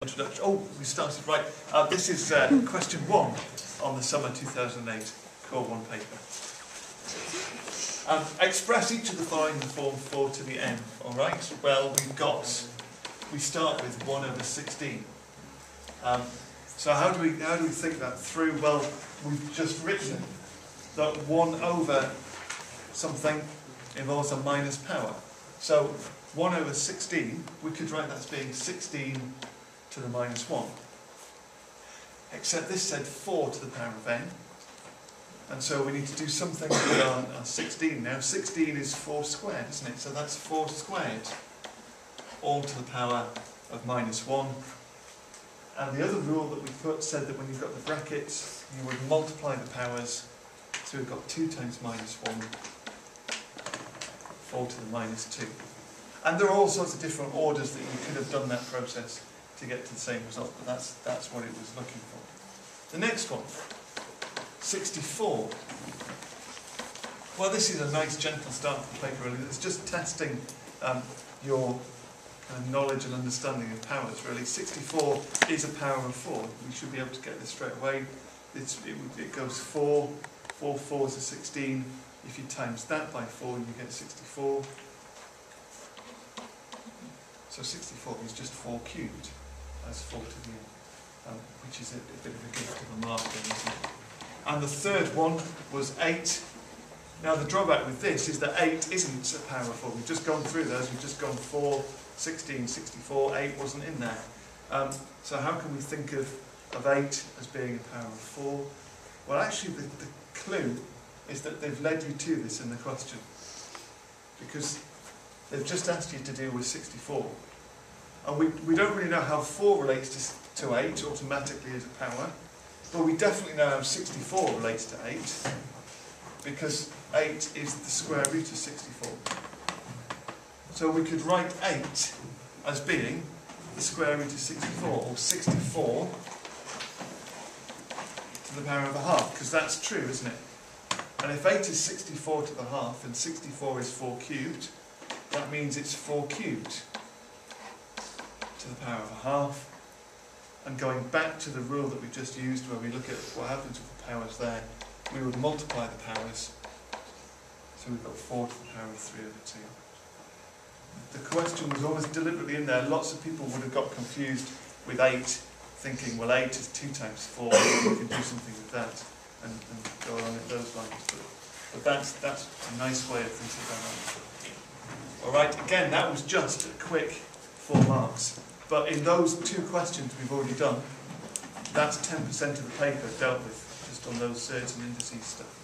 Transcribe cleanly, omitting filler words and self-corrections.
Introduction. Oh, we started right. This is question 1 on the summer 2008 Core 1 paper. Express each of the following in the form 4 to the n. All right. Well, we start with 1 over 16. So how do we think that through? Well, we've just written that 1 over something involves a minus power. So 1 over 16, we could write that as being 16 to the minus 1. Except this said 4 to the power of n. And so we need to do something with our 16 now. 16 is 4 squared, isn't it? So that's 4 squared, all to the power of minus 1. And the other rule that we put said that when you've got the brackets, you would multiply the powers. So we've got 2 times minus 1, 4 to the minus 2. And there are all sorts of different orders that you could have done that process to get to the same result, but that's what it was looking for. The next one, 64. Well, this is a nice gentle start to the paper, really. It's just testing your kind of knowledge and understanding of powers, really. 64 is a power of 4. We should be able to get this straight away. It goes 4. 4 fours are 16. If you times that by 4, you get 64. So 64 is just 4 cubed. That's 4 to the n, which is a bit of a gift of a mark then, isn't it? And the third one was 8. Now the drawback with this is that 8 isn't a power of 4. We've just gone through those. We've just gone 4, 16, 64. 8 wasn't in there. So how can we think of 8 as being a power of 4? Well, actually the clue is that they've led you to this in the question. Because they've just asked you to deal with 64. And we don't really know how 4 relates to 8 automatically as a power, but we definitely know how 64 relates to 8, because 8 is the square root of 64. So we could write 8 as being the square root of 64, or 64 to the power of a half, because that's true, isn't it? And if 8 is 64 to the half, and 64 is 4 cubed, that means it's 4 cubed to the power of a half. And going back to the rule that we just used, where we look at what happens with the powers there, we would multiply the powers. So we've got 4 to the power of 3 over 2. The question was almost deliberately in there. Lots of people would have got confused with 8, thinking, well, 8 is 2 times 4, we can do something with that, and go along at those lines. But that's a nice way of thinking about it. Alright, again, that was just a quick 4 marks. But in those 2 questions we've already done, that's 10% of the paper dealt with, just on those certain indices stuff.